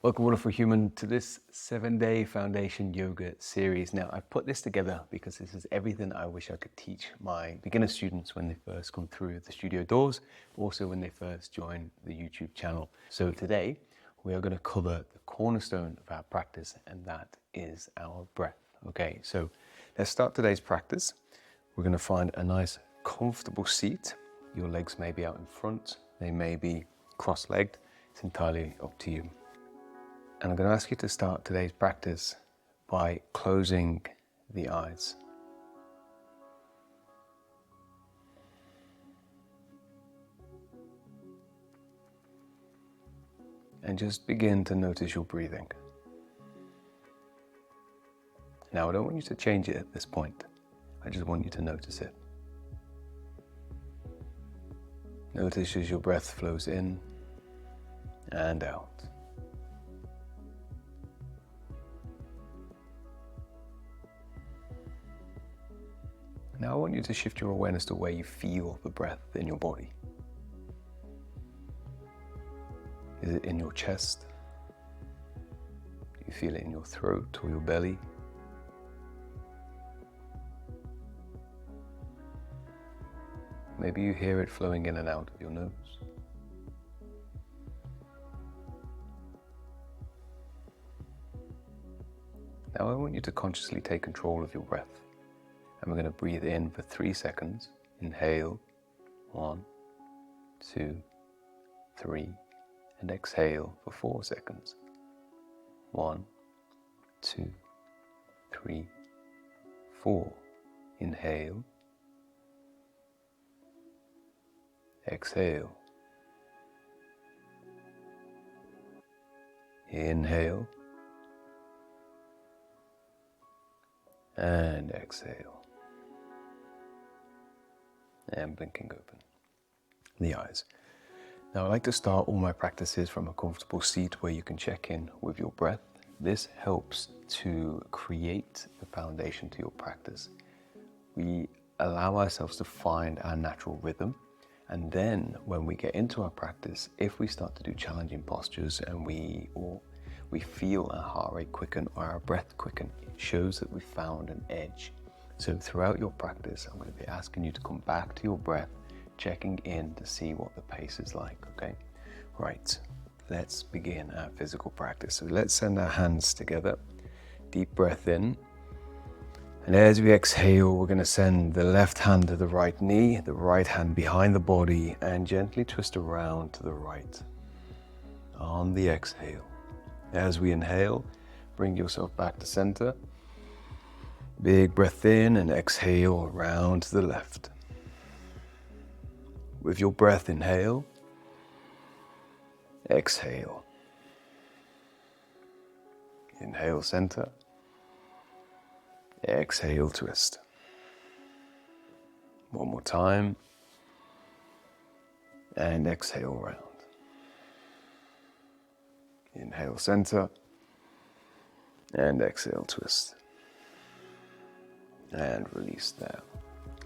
Welcome, wonderful human, to this 7-day foundation yoga series. Now, I've put this together because this is everything I wish I could teach my beginner students when they first come through the studio doors, also when they first join the YouTube channel. So today, we are going to cover the cornerstone of our practice, and that is our breath. Okay, so let's start today's practice. We're going to find a nice, comfortable seat. Your legs may be out in front, they may be cross-legged. It's entirely up to you. And I'm going to ask you to start today's practice by closing the eyes. And just begin to notice your breathing. Now, I don't want you to change it at this point. I just want you to notice it. Notice as your breath flows in and out. Now I want you to shift your awareness to where you feel the breath in your body. Is it in your chest? Do you feel it in your throat or your belly? Maybe you hear it flowing in and out of your nose. Now I want you to consciously take control of your breath. And we're going to breathe in for 3 seconds. Inhale, 1, 2, 3, and exhale for 4 seconds. 1, 2, 3, 4. Inhale, exhale. Inhale, and exhale. And blinking open the eyes. Now I like to start all my practices from a comfortable seat where you can check in with your breath. This helps to create the foundation to your practice. We allow ourselves to find our natural rhythm, and then when we get into our practice, if we start to do challenging postures and we feel our heart rate quicken or our breath quicken, it shows that we've found an edge. So throughout your practice, I'm going to be asking you to come back to your breath, checking in to see what the pace is like, okay? Right, let's begin our physical practice. So let's send our hands together. Deep breath in. And as we exhale, we're going to send the left hand to the right knee, the right hand behind the body, and gently twist around to the right on the exhale. As we inhale, bring yourself back to center. Big breath in and exhale around to the left. With your breath, inhale, exhale. Inhale, center. Exhale, twist. One more time. And exhale, round. Inhale, center. And exhale, twist. And release there.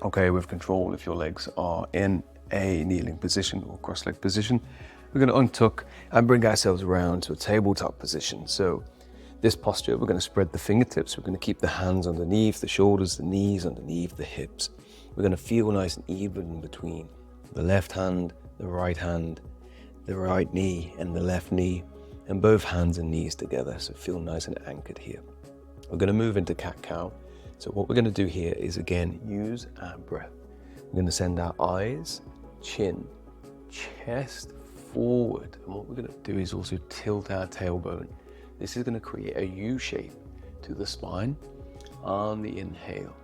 Okay, with control, if your legs are in a kneeling position or cross-leg position, we're going to untuck and bring ourselves around to a tabletop position. So this posture, we're going to spread the fingertips. We're going to keep the hands underneath the shoulders, the knees underneath the hips. We're going to feel nice and even between the left hand, the right knee and the left knee, and both hands and knees together. So feel nice and anchored here. We're going to move into cat-cow. So what we're going to do here is, again, use our breath. We're going to send our eyes, chin, chest forward. And what we're going to do is also tilt our tailbone. This is going to create a U shape to the spine on the inhale.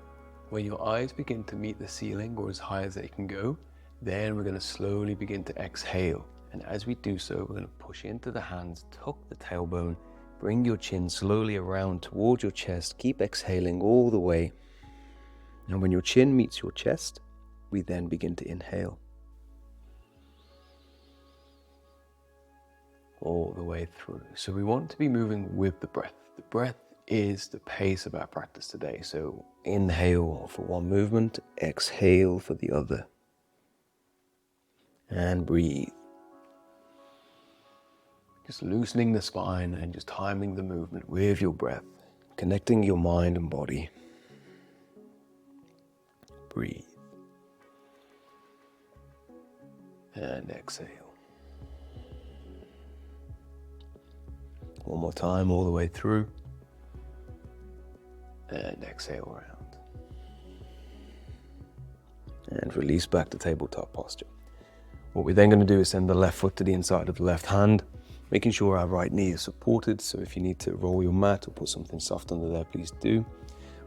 When your eyes begin to meet the ceiling or as high as they can go, then we're going to slowly begin to exhale. And as we do so, we're going to push into the hands, tuck the tailbone, bring your chin slowly around towards your chest. Keep exhaling all the way. And when your chin meets your chest, we then begin to inhale. All the way through. So we want to be moving with the breath. The breath is the pace of our practice today. So inhale for one movement, exhale for the other. And breathe. Just loosening the spine and just timing the movement with your breath, connecting your mind and body. Breathe. And exhale. One more time all the way through. And exhale around. And release back to tabletop posture. What we're then going to do is send the left foot to the inside of the left hand, making sure our right knee is supported. So if you need to roll your mat or put something soft under there, please do.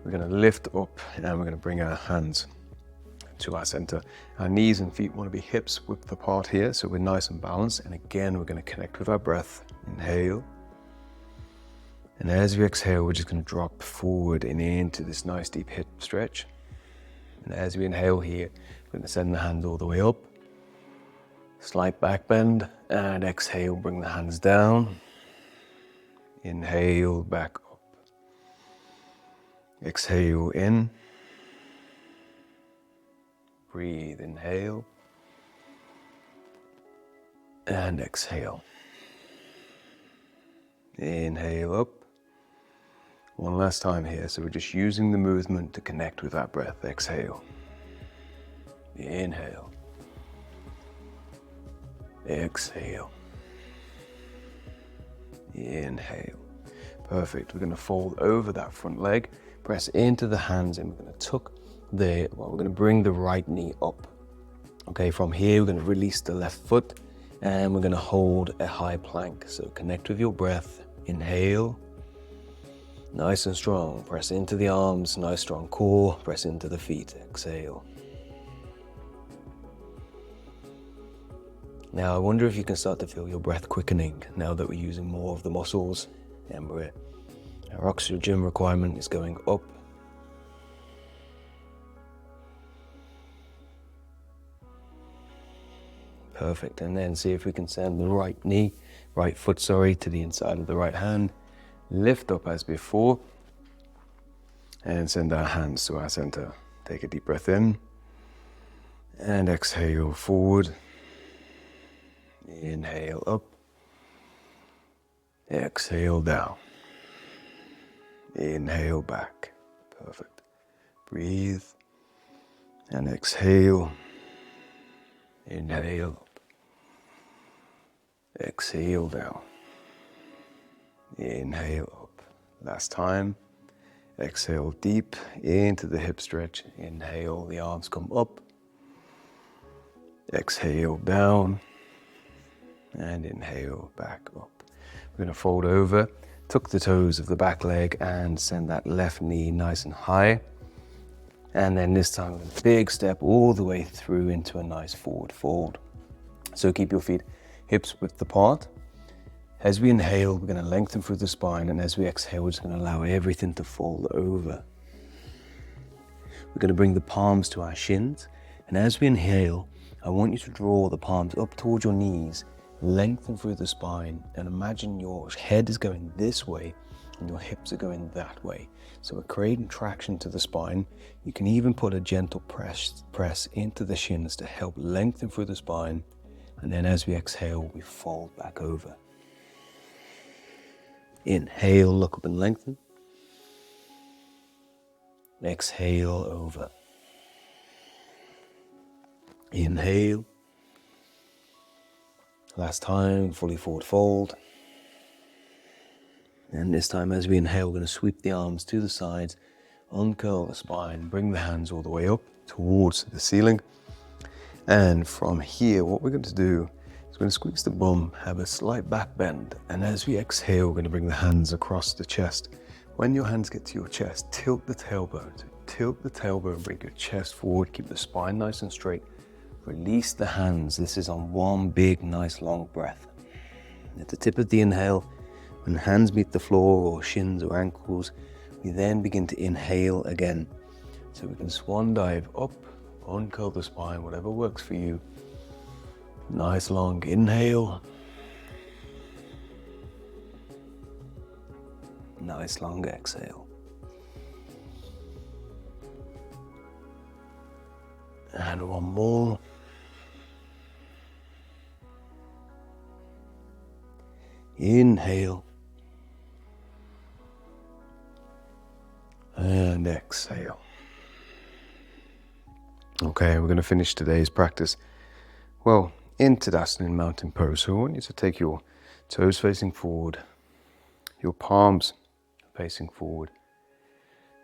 We're going to lift up and we're going to bring our hands to our center. Our knees and feet want to be hips width apart here, so we're nice and balanced. And again, we're going to connect with our breath. Inhale. And as we exhale, we're just going to drop forward and into this nice deep hip stretch. And as we inhale here, we're going to send the hands all the way up. Slight back bend, and exhale, bring the hands down. Inhale, back up. Exhale in. Breathe, inhale. And exhale. Inhale up. One last time here, so we're just using the movement to connect with that breath. Exhale. Inhale. Exhale. Inhale. Perfect. We're going to fold over that front leg, press into the hands, and we're going to tuck we're going to bring the right knee up. Okay, from here, we're going to release the left foot, and we're going to hold a high plank. So connect with your breath. Inhale. Nice and strong. Press into the arms, nice strong core. Press into the feet. Exhale. Now I wonder if you can start to feel your breath quickening now that we're using more of the muscles and our oxygen requirement is going up. Perfect. And then see if we can send the right foot to the inside of the right hand. Lift up as before, and send our hands to our center. Take a deep breath in, and exhale forward. Inhale up, exhale down, inhale back. Perfect. Breathe, and exhale. Inhale up, exhale down. Inhale up. Last time. Exhale deep into the hip stretch. Inhale, the arms come up. Exhale down. And inhale back up. We're going to fold over, tuck the toes of the back leg, and send that left knee nice and high. And then this time, a big step all the way through into a nice forward fold. So keep your feet hips width apart. As we inhale, we're going to lengthen through the spine, and as we exhale, we're just going to allow everything to fold over. We're going to bring the palms to our shins, and as we inhale, I want you to draw the palms up towards your knees, lengthen through the spine, and imagine your head is going this way and your hips are going that way. So we're creating traction to the spine. You can even put a gentle press into the shins to help lengthen through the spine, and then as we exhale, we fold back over. Inhale, look up and lengthen. Exhale, over. Inhale. Last time, fully forward fold. And this time as we inhale, we're going to sweep the arms to the sides, uncurl the spine, bring the hands all the way up towards the ceiling. And from here, what we're going to do is we're going to squeeze the bum, have a slight back bend. And as we exhale, we're going to bring the hands across the chest. When your hands get to your chest, tilt the tailbone. Tilt the tailbone, bring your chest forward, keep the spine nice and straight. Release the hands. This is on one big, nice, long breath. At the tip of the inhale, when hands meet the floor or shins or ankles, we then begin to inhale again. So we can swan dive up, uncurl the spine, whatever works for you. Nice long inhale. Nice long exhale. And one more. Inhale. And exhale. Okay, we're going to finish today's practice, well, in Tadasana in mountain pose. So I want you to take your toes facing forward, your palms facing forward.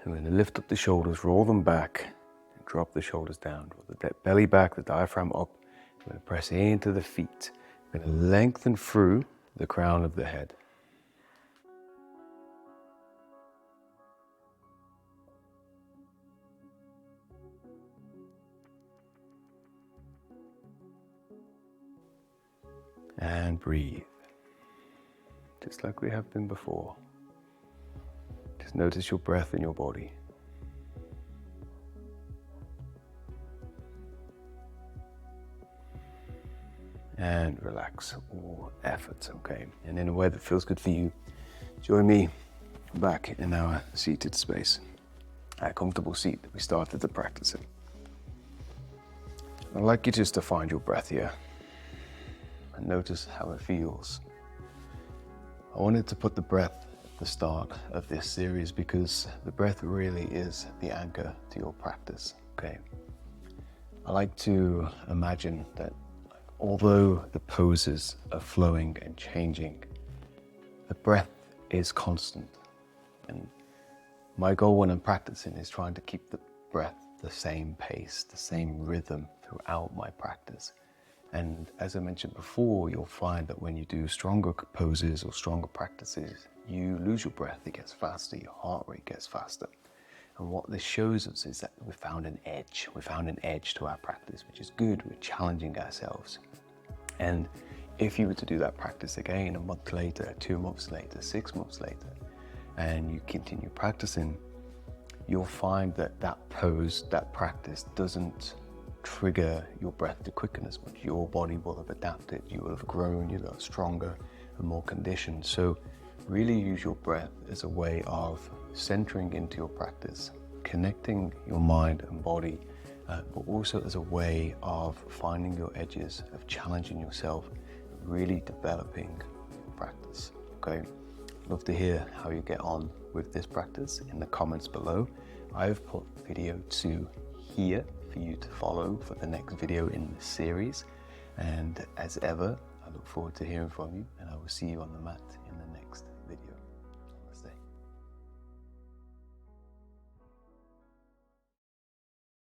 I'm going to lift up the shoulders, roll them back, and drop the shoulders down. Draw the belly back, the diaphragm up. I'm going to press into the feet. I'm going to lengthen through the crown of the head. And breathe, just like we have been before. Just notice your breath in your body. And relax all efforts, okay? And in a way that feels good for you, join me back in our seated space, our comfortable seat that we started the practice in. I'd like you just to find your breath here and notice how it feels. I wanted to put the breath at the start of this series because the breath really is the anchor to your practice, okay? I like to imagine that although the poses are flowing and changing, the breath is constant. And my goal when I'm practicing is trying to keep the breath the same pace, the same rhythm throughout my practice. And as I mentioned before, you'll find that when you do stronger poses or stronger practices, you lose your breath, it gets faster, your heart rate gets faster. And what this shows us is that we found an edge to our practice, which is good. We're challenging ourselves. And if you were to do that practice again a month later, 2 months later, 6 months later, and you continue practicing, you'll find that that pose, that practice doesn't trigger your breath to quicken as much. Your body will have adapted, you will have grown, you'll have stronger and more conditioned. So really use your breath as a way of centering into your practice, connecting your mind and body, but also as a way of finding your edges, of challenging yourself, really developing your practice, okay? Love to hear how you get on with this practice in the comments below. I've put video 2 here for you to follow for the next video in this series. And as ever, I look forward to hearing from you, and I will see you on the mat in the next